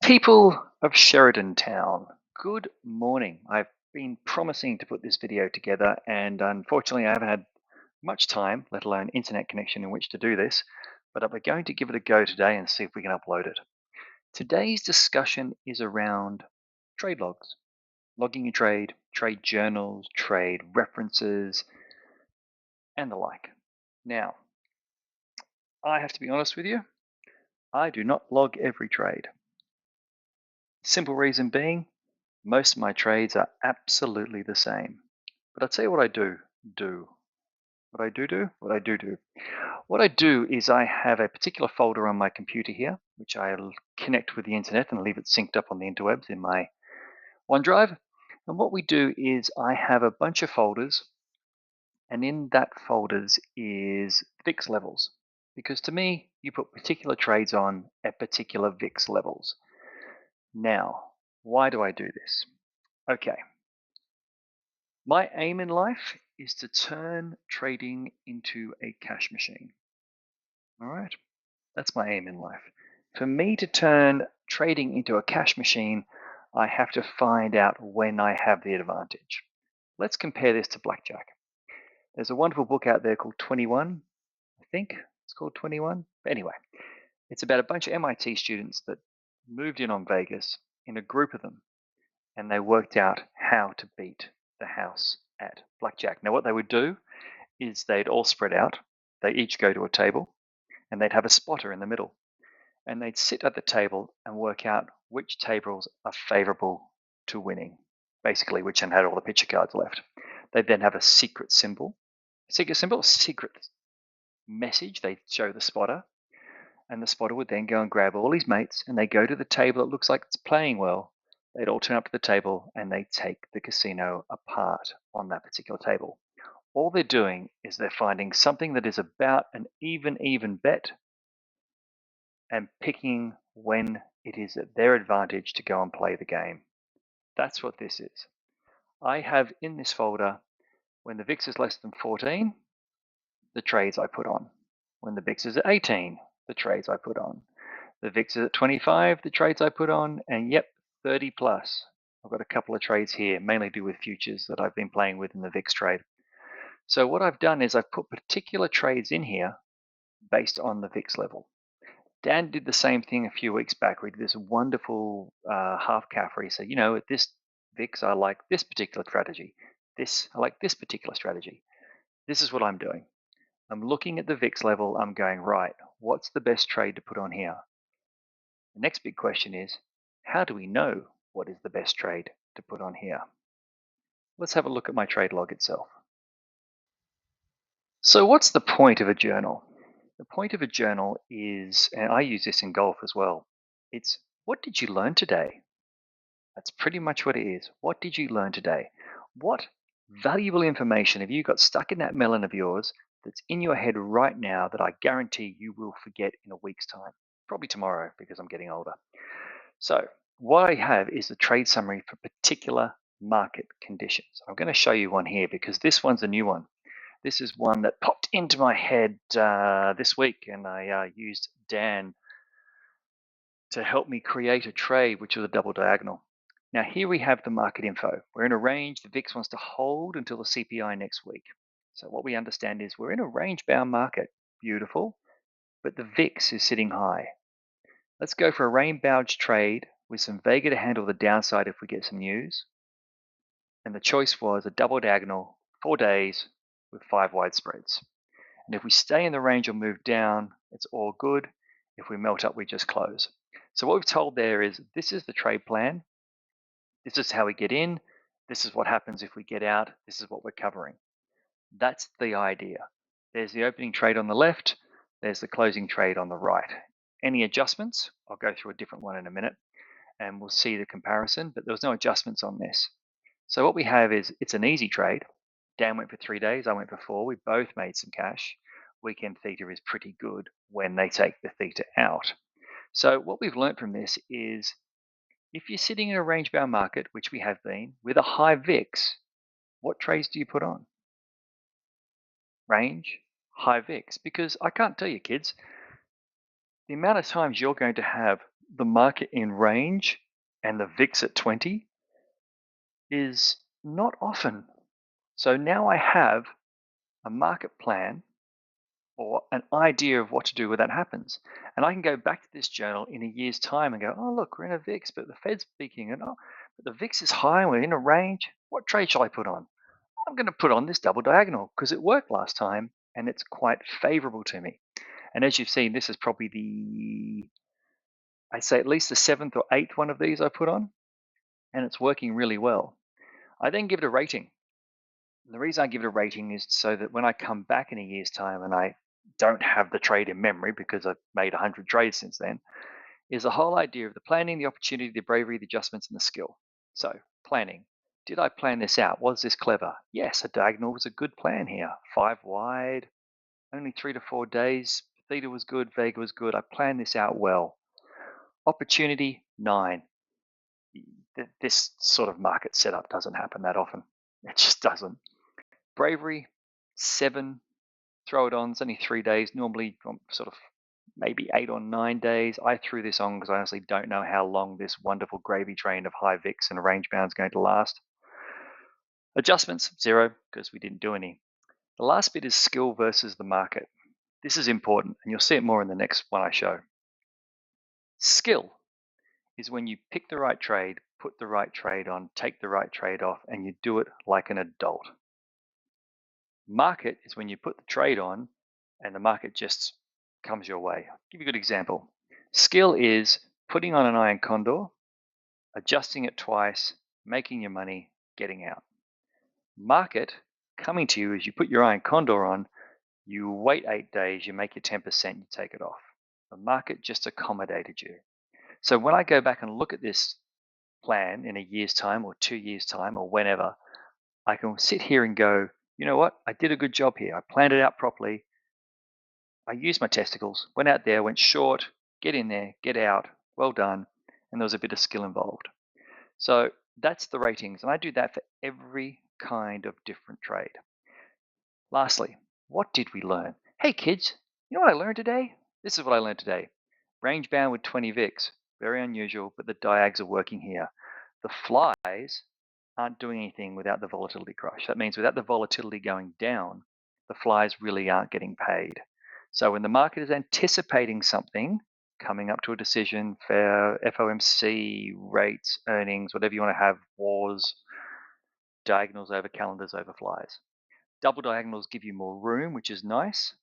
People of Sheridan Town, good morning. I've been promising to put this video together, and unfortunately, I haven't had much time, let alone internet connection, in which to do this. But I'm going to give it a go today and see if we can upload it. Today's discussion is around trade logs, logging your trade journals, trade references, and the like. Now, I have to be honest with you, I do not log every trade. Simple reason being, most of my trades are absolutely the same. But I'll tell you what I do. What I do. What I do is I have a particular folder on my computer here, which I'll connect with the internet and leave it synced up on the interwebs in my OneDrive. And what we do is I have a bunch of folders, and in that folders is VIX levels. Because to me, you put particular trades on at particular VIX levels. Now, why do I do this? Okay, my aim in life is to turn trading into a cash machine. All right, that's my aim in life. For me to turn trading into a cash machine, I have to find out when I have the advantage. Let's compare this to blackjack. There's a wonderful book out there called 21, I think it's called 21. But anyway, it's about a bunch of MIT students that moved in on Vegas in a group of them, and they worked out how to beat the house at blackjack. Now, what they would do is they'd all spread out. They each go to a table, and they'd have a spotter in the middle. And they'd sit at the table and work out which tables are favorable to winning, basically which one had all the picture cards left. They'd then have a secret message they'd show the spotter, and the spotter would then go and grab all his mates, and they go to the table that looks like it's playing well. They'd all turn up to the table, and they take the casino apart on that particular table. All they're doing is they're finding something that is about an even bet and picking when it is at their advantage to go and play the game. That's what this is. I have in this folder, when the VIX is less than 14, the trades I put on. When the VIX is at 18, the trades I put on. The VIX is at 25, the trades I put on, and yep, 30 plus. I've got a couple of trades here, mainly do with futures that I've been playing with in the VIX trade. So what I've done is I've put particular trades in here based on the VIX level. Dan did the same thing a few weeks back. We did this wonderful half calf where he said, at this VIX, I like this particular strategy. I like this particular strategy. This is what I'm doing. I'm looking at the VIX level. I'm going, right, what's the best trade to put on here? The next big question is, how do we know what is the best trade to put on here? Let's have a look at my trade log itself. So what's the point of a journal? The point of a journal is, and I use this in golf as well, it's what did you learn today? That's pretty much what it is. What did you learn today? What valuable information have you got stuck in that melon of yours that's in your head right now that I guarantee you will forget in a week's time? Probably tomorrow because I'm getting older. So what I have is the trade summary for particular market conditions. I'm going to show you one here because this one's a new one. This is one that popped into my head this week, and I used Dan to help me create a trade, which was a double diagonal. Now here we have the market info. We're in a range. The VIX wants to hold until the CPI next week. So what we understand is we're in a range-bound market. Beautiful. But the VIX is sitting high. Let's go for a range-bound trade with some Vega to handle the downside if we get some news. And the choice was a double diagonal, 4 days with 5 wide spreads. And if we stay in the range or move down, it's all good. If we melt up, we just close. So what we've told there is this is the trade plan. This is how we get in. This is what happens if we get out. This is what we're covering. That's the idea. There's the opening trade on the left. There's the closing trade on the right. Any adjustments? I'll go through a different one in a minute and we'll see the comparison, but there was no adjustments on this. So what we have is it's an easy trade. Dan went for 3 days, I went for 4. We both made some cash. Weekend theta is pretty good when they take the theta out. So what we've learned from this is if you're sitting in a range-bound market, which we have been, with a high VIX, what trades do you put on? Range, high VIX. Because I can't tell you, kids, the amount of times you're going to have the market in range and the VIX at 20 is not often. So now I have a market plan or an idea of what to do when that happens. And I can go back to this journal in a year's time and go, oh, look, we're in a VIX, but the Fed's speaking, and oh, but the VIX is high and we're in a range. What trade shall I put on? I'm going to put on this double diagonal because it worked last time and it's quite favorable to me. And as you've seen, this is probably I'd say at least the 7th or 8th one of these I put on, and it's working really well. I then give it a rating. And the reason I give it a rating is so that when I come back in a year's time and I don't have the trade in memory because I've made 100 trades since then, is the whole idea of the planning, the opportunity, the bravery, the adjustments, and the skill. So, planning. Did I plan this out? Was this clever? Yes, a diagonal was a good plan here. 5 wide, only 3 to 4 days. Theta was good, Vega was good. I planned this out well. Opportunity, 9. This sort of market setup doesn't happen that often. It just doesn't. Bravery, 7. Throw it on. It's only 3 days. Normally, sort of maybe 8 or 9 days. I threw this on because I honestly don't know how long this wonderful gravy train of high VIX and range bound is going to last. Adjustments, 0, because we didn't do any. The last bit is skill versus the market. This is important, and you'll see it more in the next one I show. Skill is when you pick the right trade, put the right trade on, take the right trade off, and you do it like an adult. Market is when you put the trade on and the market just comes your way. I'll give you a good example. Skill is putting on an iron condor, adjusting it twice, making your money, getting out. Market coming to you as you put your iron condor on, you wait 8 days, you make your 10%, you take it off. The market just accommodated you. So when I go back and look at this plan in a year's time or 2 years' time or whenever, I can sit here and go, you know what? I did a good job here. I planned it out properly. I used my testicles, went out there, went short, get in there, get out, well done. And there was a bit of skill involved. So that's the ratings. And I do that for every kind of different trade. Lastly, what did we learn? Hey kids, you know what I learned today? This is what I learned today. Range bound with 20 VIX. Very unusual, but the diags are working here. The flies aren't doing anything without the volatility crush. That means without the volatility going down, the flies really aren't getting paid. So when the market is anticipating something, coming up to a decision, fair, FOMC, rates, earnings, whatever you want to have, wars, diagonals over calendars over flies. Double diagonals give you more room, which is nice.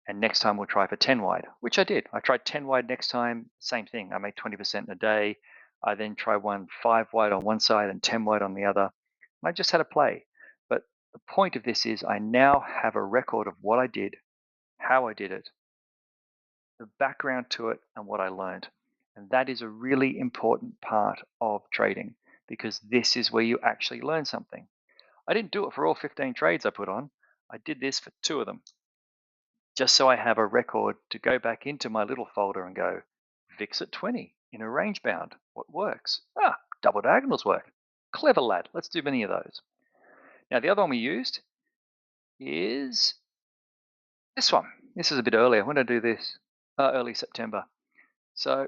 And next time we'll try for 10 wide, which I did. I tried 10 wide next time, same thing. I made 20% in a day. I then tried 5 wide on one side and 10 wide on the other. And I just had a play. But the point of this is I now have a record of what I did, how I did it, the background to it, and what I learned. And that is a really important part of trading because this is where you actually learn something. I didn't do it for all 15 trades I put on. I did this for 2 of them, just so I have a record to go back into my little folder and go, VIX at 20 in a range bound. What works? Double diagonals work. Clever lad. Let's do many of those. Now, the other one we used is this one. This is a bit earlier. When did I do this? Early September. So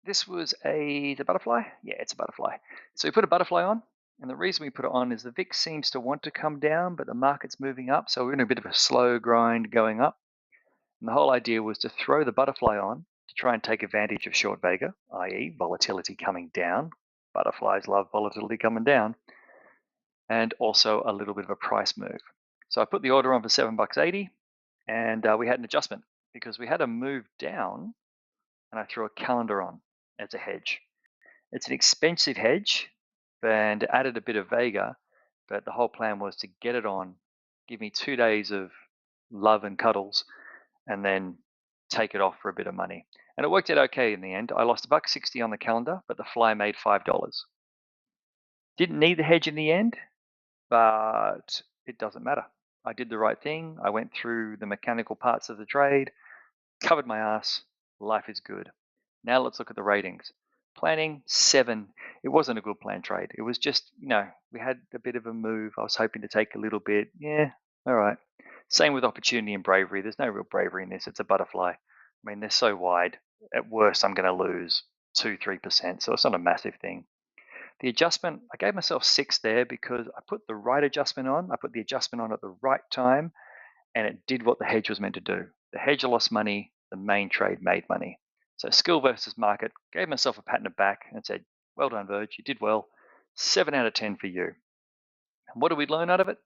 this was the butterfly? Yeah, it's a butterfly. So we put a butterfly on, and the reason we put it on is the VIX seems to want to come down, but the market's moving up, so we're in a bit of a slow grind going up. And the whole idea was to throw the butterfly on to try and take advantage of short Vega, i.e. volatility coming down. Butterflies love volatility coming down. And also a little bit of a price move. So I put the order on for $7.80, and we had an adjustment because we had a move down, and I threw a calendar on as a hedge. It's an expensive hedge and added a bit of Vega, but the whole plan was to get it on, give me 2 days of love and cuddles, and then take it off for a bit of money. And it worked out okay in the end. I lost $1.60 on the calendar, but the fly made $5. Didn't need the hedge in the end, but it doesn't matter. I did the right thing. I went through the mechanical parts of the trade, covered my ass. Life is good. Now let's look at the ratings. Planning, 7. It wasn't a good plan trade. It was just, we had a bit of a move. I was hoping to take a little bit. Yeah, all right. Same with opportunity and bravery. There's no real bravery in this. It's a butterfly. I mean, they're so wide. At worst, I'm going to lose. 2-3%, so it's not a massive thing. The adjustment, I gave myself 6 there because I put the right adjustment on. I put the adjustment on at the right time, and it did what the hedge was meant to do. The hedge lost money, the main trade made money. So skill versus market, gave myself a pat on the back and said, well done, Verge, you did well. 7 out of 10 for you. And what do we learn out of it?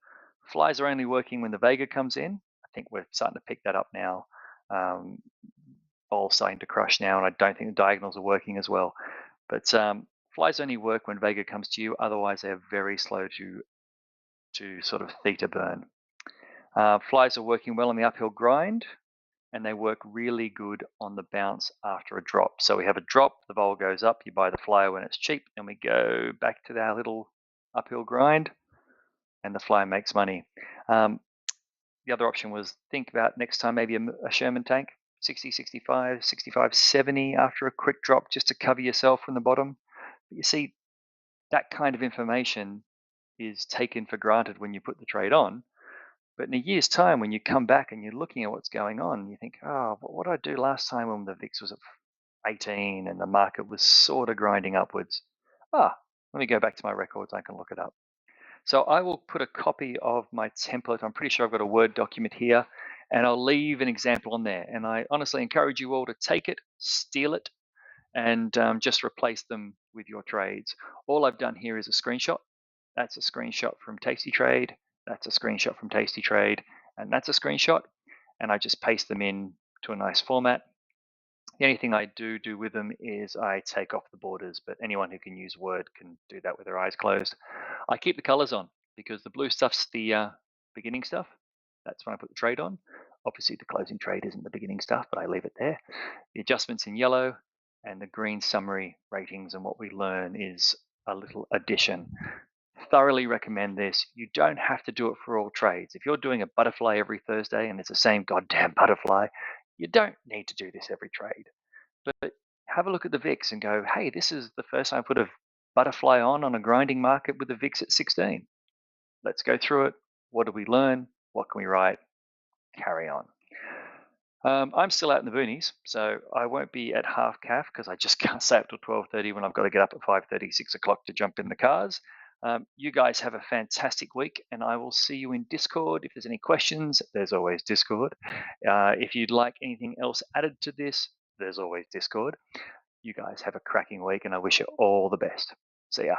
Flies are only working when the Vega comes in. I think we're starting to pick that up now. Vol's starting to crush now, and I don't think the diagonals are working as well. But flies only work when Vega comes to you. Otherwise, they're very slow to sort of theta burn. Flies are working well on the uphill grind, and they work really good on the bounce after a drop. So we have a drop, the vol goes up, you buy the flyer when it's cheap, and we go back to our little uphill grind, and the flyer makes money. The other option was think about next time maybe a Sherman tank, 60, 65, 65, 70 after a quick drop just to cover yourself from the bottom. But you see, that kind of information is taken for granted when you put the trade on. But in a year's time, when you come back and you're looking at what's going on, you think, oh, what did I do last time when the VIX was at 18 and the market was sort of grinding upwards? Let me go back to my records. I can look it up. So I will put a copy of my template. I'm pretty sure I've got a Word document here, and I'll leave an example on there. And I honestly encourage you all to take it, steal it, and just replace them with your trades. All I've done here is a screenshot. That's a screenshot from tastytrade. That's a screenshot from tastytrade. And that's a screenshot. And I just paste them in to a nice format. The only thing I do with them is I take off the borders, but anyone who can use Word can do that with their eyes closed. I keep the colors on because the blue stuff's the beginning stuff. That's when I put the trade on. Obviously, the closing trade isn't the beginning stuff, but I leave it there. The adjustments in yellow, and the green summary ratings, and what we learn is a little addition. Thoroughly recommend this. You don't have to do it for all trades. If you're doing a butterfly every Thursday and it's the same goddamn butterfly, you don't need to do this every trade. But have a look at the VIX and go, hey, this is the first time I put a butterfly on a grinding market with the VIX at 16. Let's go through it. What do we learn? What can we write? Carry on. I'm still out in the boonies, so I won't be at half calf because I just can't stay up till 12:30 when I've got to get up at 5:30, 6 o'clock to jump in the cars. You guys have a fantastic week, and I will see you in Discord. If there's any questions, there's always Discord. If you'd like anything else added to this, there's always Discord. You guys have a cracking week, and I wish you all the best. See ya.